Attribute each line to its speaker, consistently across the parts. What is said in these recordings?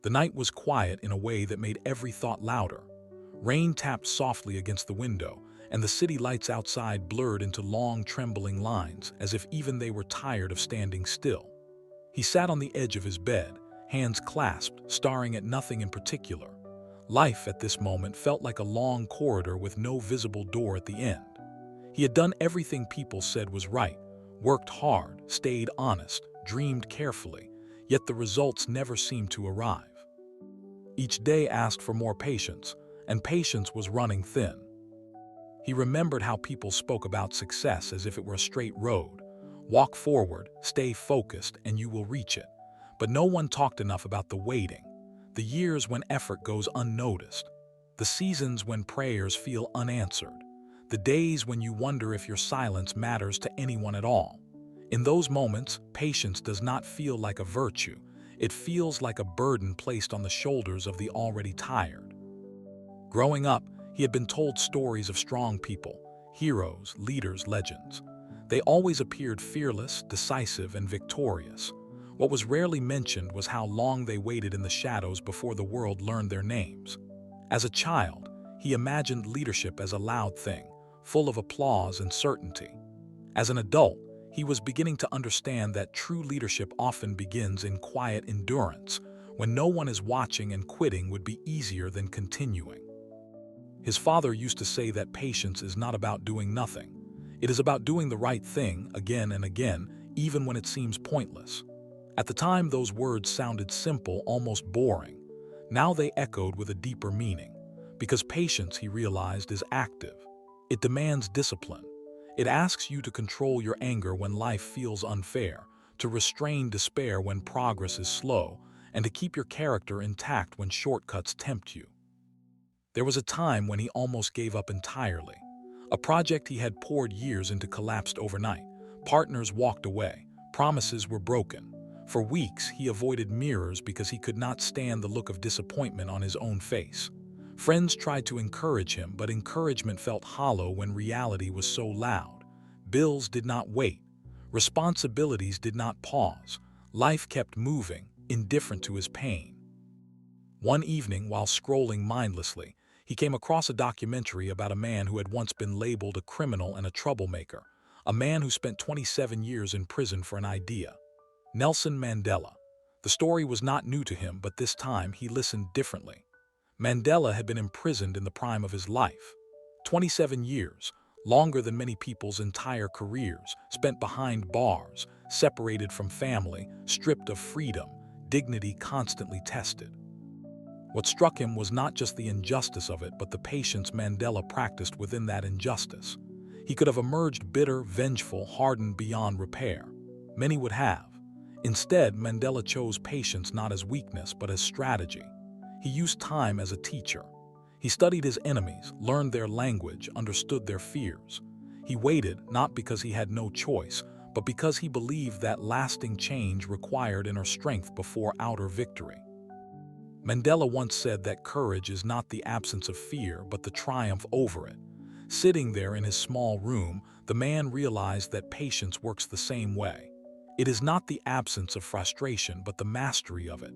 Speaker 1: The night was quiet in a way that made every thought louder. Rain tapped softly against the window, and the city lights outside blurred into long, trembling lines, as if even they were tired of standing still. He sat on the edge of his bed, hands clasped, staring at nothing in particular. Life at this moment felt like a long corridor with no visible door at the end. He had done everything people said was right, worked hard, stayed honest, dreamed carefully, yet the results never seemed to arrive. Each day asked for more patience, and patience was running thin. He remembered how people spoke about success as if it were a straight road. Walk forward, stay focused, and you will reach it. But no one talked enough about the waiting, the years when effort goes unnoticed, the seasons when prayers feel unanswered, the days when you wonder if your silence matters to anyone at all. In those moments, patience does not feel like a virtue. It feels like a burden placed on the shoulders of the already tired. Growing up, he had been told stories of strong people, heroes, leaders, legends. They always appeared fearless, decisive, and victorious. What was rarely mentioned was how long they waited in the shadows before the world learned their names. As a child, he imagined leadership as a loud thing, full of applause and certainty. As an adult, he was beginning to understand that true leadership often begins in quiet endurance, when no one is watching, and quitting would be easier than continuing. His father used to say that patience is not about doing nothing. It is about doing the right thing again and again, even when it seems pointless. At the time, those words sounded simple, almost boring. Now they echoed with a deeper meaning. Because patience, he realized, is active. It demands discipline. It asks you to control your anger when life feels unfair, to restrain despair when progress is slow, and to keep your character intact when shortcuts tempt you. There was a time when he almost gave up entirely. A project he had poured years into collapsed overnight. Partners walked away. Promises were broken. For weeks, he avoided mirrors because he could not stand the look of disappointment on his own face. Friends tried to encourage him, but encouragement felt hollow when reality was so loud. Bills did not wait. Responsibilities did not pause. Life kept moving, indifferent to his pain. One evening, while scrolling mindlessly, he came across a documentary about a man who had once been labeled a criminal and a troublemaker, a man who spent 27 years in prison for an idea. Nelson Mandela. The story was not new to him, but this time he listened differently. Mandela had been imprisoned in the prime of his life. 27 years, longer than many people's entire careers, spent behind bars, separated from family, stripped of freedom, dignity constantly tested. What struck him was not just the injustice of it, but the patience Mandela practiced within that injustice. He could have emerged bitter, vengeful, hardened beyond repair. Many would have. Instead, Mandela chose patience not as weakness, but as strategy. He used time as a teacher. He studied his enemies, learned their language, understood their fears. He waited not because he had no choice, but because he believed that lasting change required inner strength before outer victory. Mandela once said that courage is not the absence of fear, but the triumph over it. Sitting there in his small room, the man realized that patience works the same way. It is not the absence of frustration, but the mastery of it.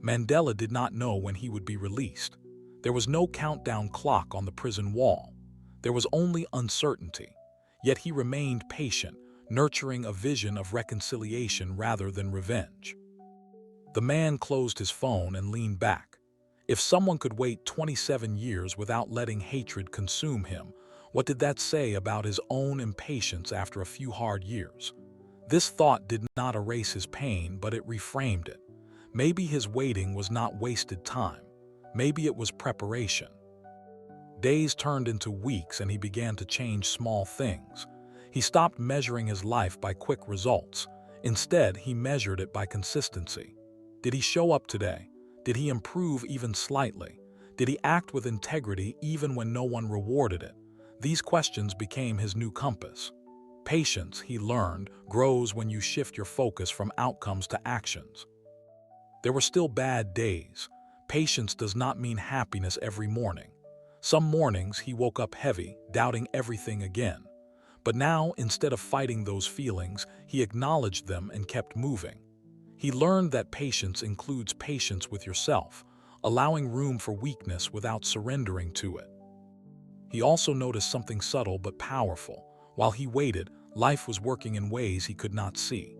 Speaker 1: Mandela did not know when he would be released. There was no countdown clock on the prison wall. There was only uncertainty. Yet he remained patient, nurturing a vision of reconciliation rather than revenge. The man closed his phone and leaned back. If someone could wait 27 years without letting hatred consume him, what did that say about his own impatience after a few hard years? This thought did not erase his pain, but it reframed it. Maybe his waiting was not wasted time. Maybe it was preparation. Days turned into weeks, and he began to change small things. He stopped measuring his life by quick results. Instead, he measured it by consistency. Did he show up today? Did he improve even slightly? Did he act with integrity even when no one rewarded it? These questions became his new compass. Patience, he learned, grows when you shift your focus from outcomes to actions. There were still bad days. Patience does not mean happiness every morning. Some mornings he woke up heavy, doubting everything again. But now, instead of fighting those feelings, he acknowledged them and kept moving. He learned that patience includes patience with yourself, allowing room for weakness without surrendering to it. He also noticed something subtle but powerful. While he waited, life was working in ways he could not see.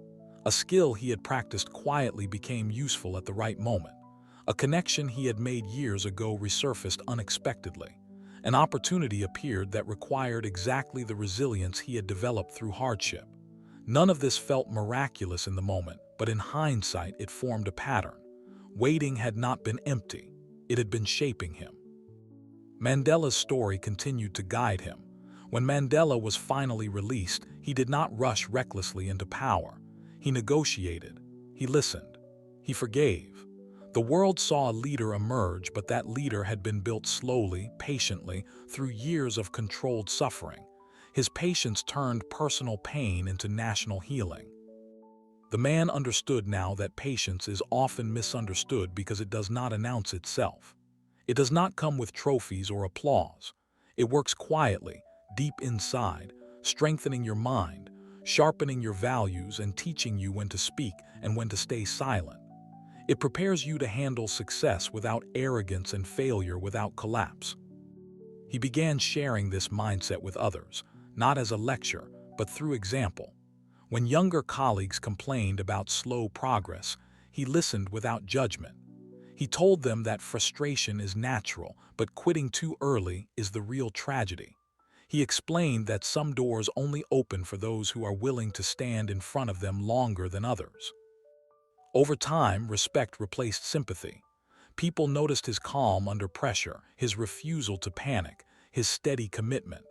Speaker 1: A skill he had practiced quietly became useful at the right moment. A connection he had made years ago resurfaced unexpectedly. An opportunity appeared that required exactly the resilience he had developed through hardship. None of this felt miraculous in the moment, but in hindsight it formed a pattern. Waiting had not been empty, it had been shaping him. Mandela's story continued to guide him. When Mandela was finally released, he did not rush recklessly into power. He negotiated, he listened, he forgave. The world saw a leader emerge, but that leader had been built slowly, patiently, through years of controlled suffering. His patience turned personal pain into national healing. The man understood now that patience is often misunderstood because it does not announce itself. It does not come with trophies or applause. It works quietly, deep inside, strengthening your mind, sharpening your values, and teaching you when to speak and when to stay silent. It prepares you to handle success without arrogance and failure without collapse. He began sharing this mindset with others, not as a lecture, but through example. When younger colleagues complained about slow progress, he listened without judgment. He told them that frustration is natural, but quitting too early is the real tragedy. He explained that some doors only open for those who are willing to stand in front of them longer than others. Over time, respect replaced sympathy. People noticed his calm under pressure, his refusal to panic, his steady commitment.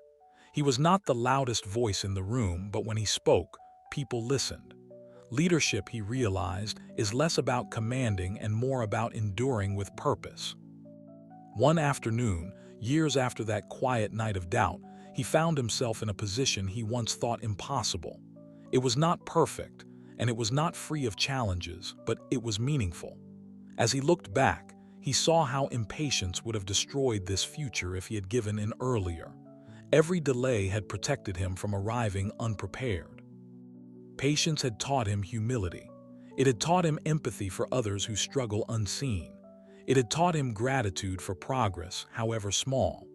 Speaker 1: He was not the loudest voice in the room, but when he spoke, people listened. Leadership, he realized, is less about commanding and more about enduring with purpose. One afternoon, years after that quiet night of doubt, he found himself in a position he once thought impossible. It was not perfect, and it was not free of challenges, but it was meaningful. As he looked back, he saw how impatience would have destroyed this future if he had given in earlier. Every delay had protected him from arriving unprepared. Patience had taught him humility. It had taught him empathy for others who struggle unseen. It had taught him gratitude for progress, however small.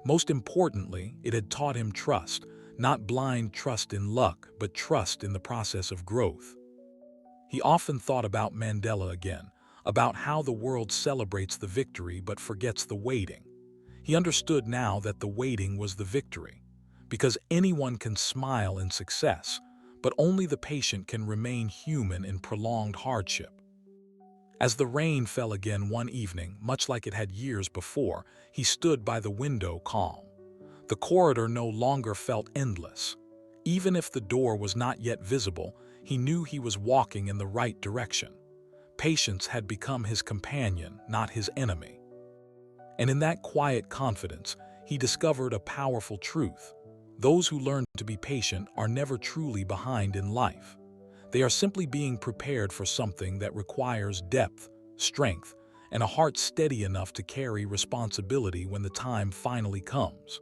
Speaker 1: Most importantly, it had taught him trust, not blind trust in luck, but trust in the process of growth. He often thought about Mandela again, about how the world celebrates the victory but forgets the waiting. He understood now that the waiting was the victory, because anyone can smile in success, but only the patient can remain human in prolonged hardship. As the rain fell again one evening, much like it had years before, he stood by the window calm. The corridor no longer felt endless. Even if the door was not yet visible, he knew he was walking in the right direction. Patience had become his companion, not his enemy. And in that quiet confidence, he discovered a powerful truth. Those who learn to be patient are never truly behind in life. They are simply being prepared for something that requires depth, strength, and a heart steady enough to carry responsibility when the time finally comes.